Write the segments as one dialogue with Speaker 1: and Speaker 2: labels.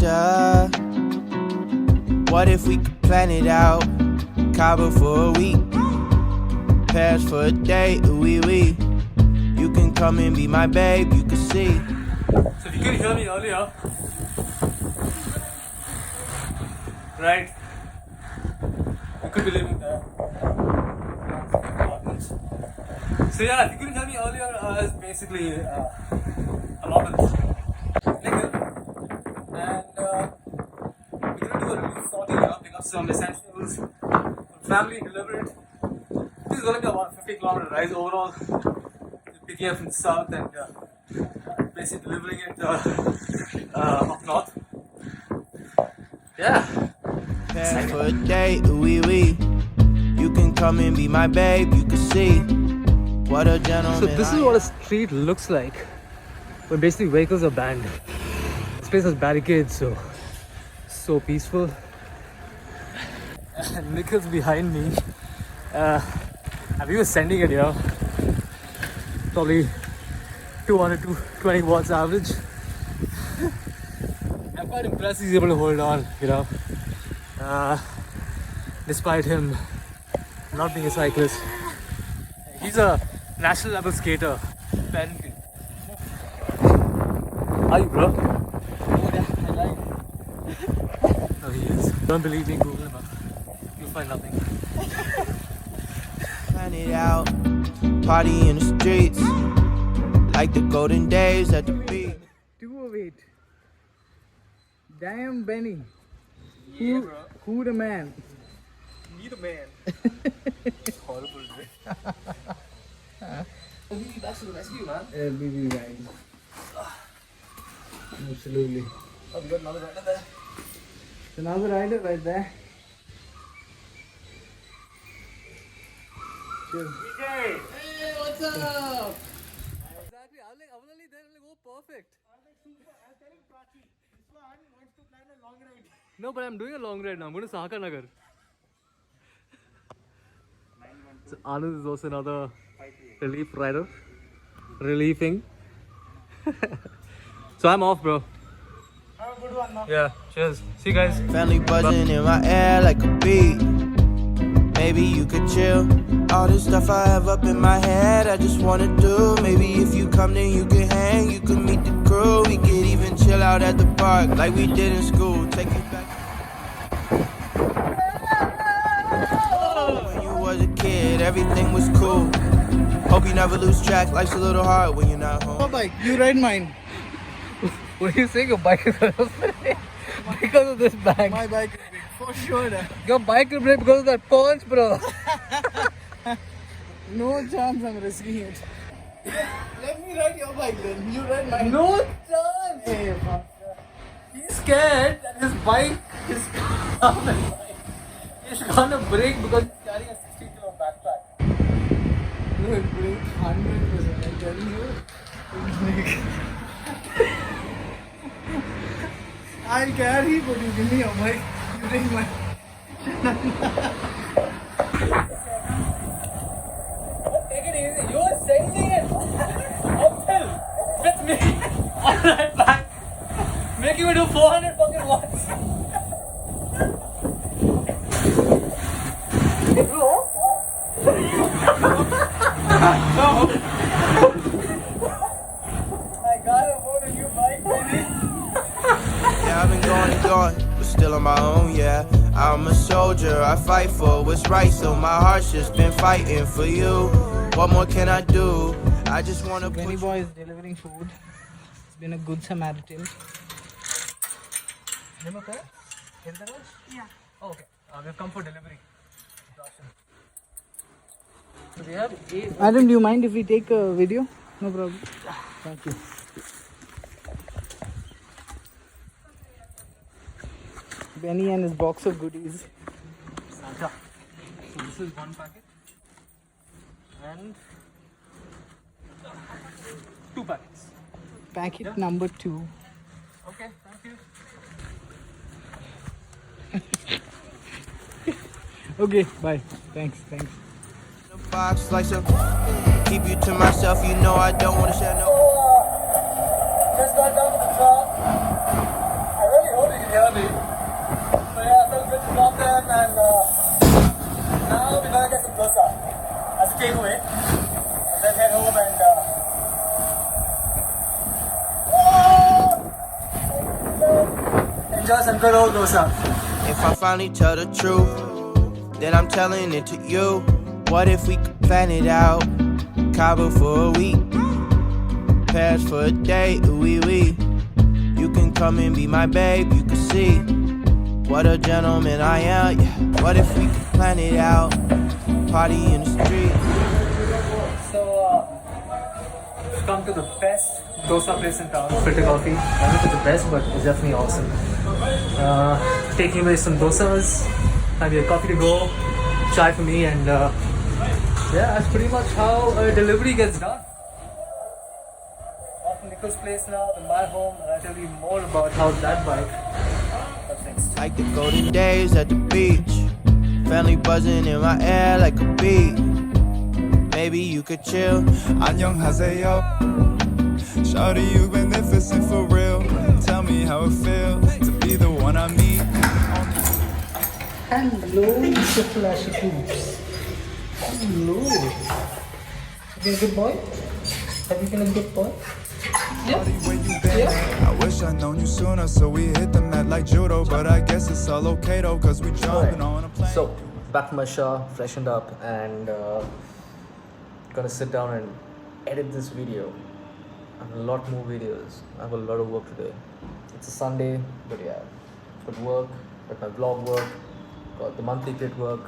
Speaker 1: wonder, what if we could plan it out? Cabo for a week, Paris for a day, ooh wee. You can come and be my babe, you can see.
Speaker 2: So if you could hear me earlier, right? You could be living there. So yeah, if you couldn't hear me earlier, it's basically a lot of liquor. And we're gonna do a release sorting here, pick up some essentials, family, deliver it. This is gonna be about a 50-kilometer ride overall. Picking up from the south and basically delivering it up north. Yeah.
Speaker 1: Paris for a day, ooh wee. You can come and be my babe, you can see. What a gentleman.
Speaker 2: So this is what a street looks like when basically vehicles are banned. This place has barricades, so peaceful. And Nikhil's behind me. And we were sending it, probably 200 to 20 watts average. I'm quite impressed he's able to hold on, despite him not being a cyclist. He's a national level skater. Are you, bro? No, he is. Don't believe me, Google him up. You'll find nothing.
Speaker 1: Plan it out, party in the streets, like the golden days at the beach.
Speaker 3: 208. Damn Benny.
Speaker 2: Yeah, bro.
Speaker 3: Who the man?
Speaker 2: Me the man. Horrible, dude. We'll be back to the rescue, man.
Speaker 3: BB guys. Absolutely.
Speaker 2: Oh, we got another rider there.
Speaker 3: Another rider right there. Cheers.
Speaker 2: Hey, what's up? Exactly. I was only there, oh, perfect.
Speaker 3: I was telling Prachi, this one wants to plan a long ride.
Speaker 2: No, but I'm doing a long ride now. I'm going to Sahaka Nagar. So Anand is also another relief rider. Relieving. So I'm off, bro.
Speaker 3: Have a good one now.
Speaker 2: Yeah, cheers. See you guys.
Speaker 1: Family buzzing in my air like a bee. Maybe you could chill. All this stuff I have up in my head, I just wanna do. Maybe if you come, then you can hang. You can meet the crew. We could even chill out at the park like we did in school. Take it back. When you was a kid, everything was cool. Hope you never lose track. Life's a little hard when you're not home.
Speaker 3: Oh, bike. You ride mine.
Speaker 2: What are you saying? Your bike is because of this bag.
Speaker 3: My bike is big. For sure.
Speaker 2: Your bike will break because of that punch, bro.
Speaker 3: No chance I'm risking it. Let me ride your bike then. You ride mine.
Speaker 2: No chance.
Speaker 3: Hey, fuck.
Speaker 2: He's scared that his bike is gonna break because he's carrying a 60-kilo backpack.
Speaker 3: No, it breaks 100%. I'm telling you. I'll carry, but you give me your bike. You take mine.
Speaker 2: Take it easy. You're sending it uphill with me on that back. Making me do 400 fucking watts. Bro? No.
Speaker 3: I got a hold of your bike, baby.
Speaker 1: Yeah, I've been going, but still on my own, yeah. I'm a soldier, I fight for what's right, so my heart's just been fighting for you. What more can I do? I just wanna
Speaker 3: Benny
Speaker 1: put
Speaker 3: boy is delivering food. It's been a good Samaritan.
Speaker 2: Name okay? Yeah. Oh, okay. We've come for delivery. So we have 8.
Speaker 3: Adam, do you mind if we take a video? No problem. Thank you. Benny and his box of goodies.
Speaker 2: Santa. So this is one packet. And 2 packets.
Speaker 3: Packet number 2.
Speaker 2: Okay, thank you.
Speaker 3: Okay, bye. Thanks.
Speaker 1: the box like some. Keep you to myself, you know I don't wanna share no.
Speaker 2: Just got down to the car. I really hope you just and karo dosa.
Speaker 1: If I finally tell the truth, then I'm telling it to you. What if we could plan it out? Cabo for a week, Paris for a day, ooh wee. You can come and be my babe, you can see what a gentleman I am. Yeah. What if we could plan it out? Party in the street.
Speaker 2: So, we've come to the best dosa place in town, Filter Coffee. I don't know if it's the best, but it's definitely awesome. Taking away some dosas, have your coffee to go, chai for me, and yeah, that's pretty much how a delivery gets done. Off to Nichols' place now, then my home, and I'll tell you more about how that bike got fixed.
Speaker 1: Like the golden days at the beach, family buzzing in my air like a bee. Maybe you could chill.
Speaker 4: 안녕하세요. Shawty, you beneficent for real. Tell me how it feels to be the one I meet.
Speaker 2: Hello, Mr. Flashy Poops. Hello. You been a good boy? Have you been a good boy?
Speaker 4: Shawty, where you been at? I wish I known you sooner, so we hit the mat like judo. But I guess it's all okay though, cause we jumping on a plane.
Speaker 2: So, back from my shower, freshened up, and gonna sit down and edit this video. I have a lot more videos. I have a lot of work to do. It's a Sunday, but yeah, got work, got my vlog work, got the monthly kit work.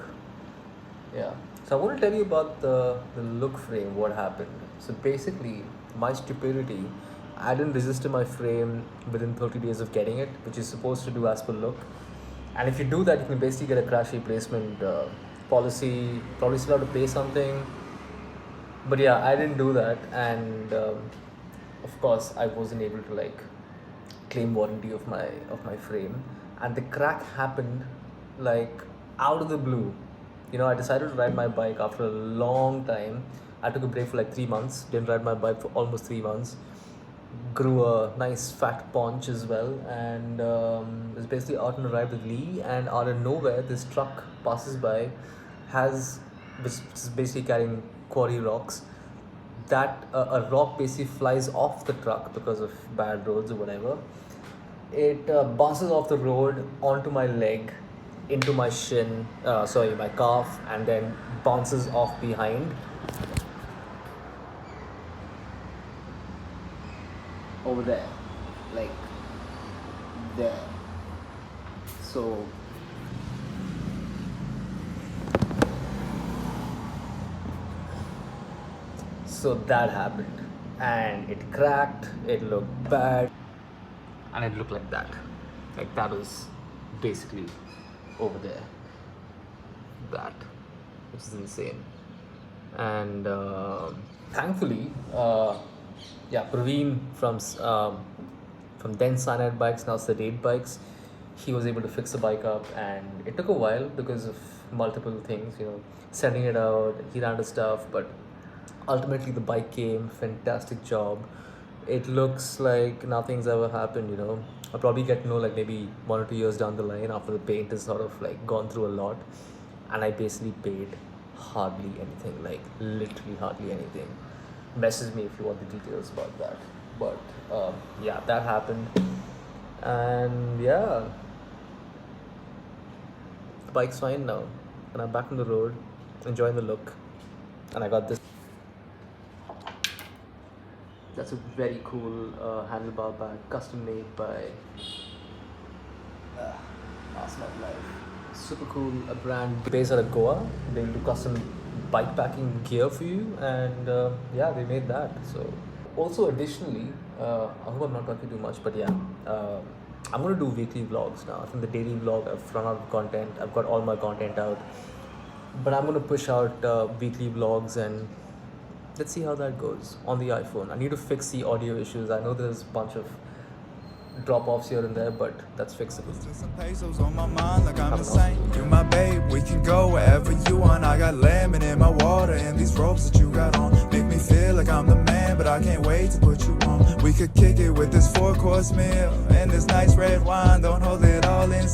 Speaker 2: Yeah. So I want to tell you about the look frame, what happened. So basically, my stupidity, I didn't register my frame within 30 days of getting it, which is supposed to do as per look. And if you do that, you can basically get a crash replacement policy, probably still have to pay something. But yeah, I didn't do that, and of course I wasn't able to like claim warranty of my frame. And the crack happened like out of the blue. You know, I decided to ride my bike after a long time. I took a break for like 3 months, didn't ride my bike for almost 3 months. Grew a nice fat paunch as well, and was basically out on a ride with Lee, and out of nowhere this truck passes by, which is basically carrying quarry rocks. That a rock basically flies off the truck because of bad roads or whatever. It bounces off the road onto my leg, into my shin, my calf, and then bounces off behind. Over there, like there. So that happened, and it cracked, it looked bad, and it looked like that. Like that was basically over there. That, which is insane. And thankfully, Praveen from then Cyanide Bikes, now Sedate Bikes, he was able to fix the bike up, and it took a while because of multiple things, you know, sending it out, he ran to stuff, but ultimately the bike came. Fantastic job. It looks like nothing's ever happened, you know. I'll probably get to know like maybe 1 or 2 years down the line after the paint is sort of like gone through a lot, and I basically paid hardly anything, like literally hardly anything. Message me if you want the details about that. But yeah, that happened, and yeah, the bike's fine now, and I'm back on the road, enjoying the look, and I got this. That's a very cool handlebar bag, custom made by Last Night Life. Super cool, a brand based out of Goa. They do custom bike packing gear for you, and yeah, they made that. So also additionally, I hope I'm not talking too much, but yeah, I'm gonna do weekly vlogs now. I think the daily vlog, I've run out of content. I've got all my content out, but I'm gonna push out weekly vlogs, and let's see how that goes on the iPhone. I need to fix the audio issues. I know there's a bunch of drop-offs here and there, but that's fixable.
Speaker 4: Some pesos on my mind, like I'm insane. You my babe, we can go wherever you want. I got lemon in my water, and these ropes that you got on make me feel like I'm the man, but I can't wait to put you on. We could kick it with this 4-course meal and this nice red wine. Don't hold it all in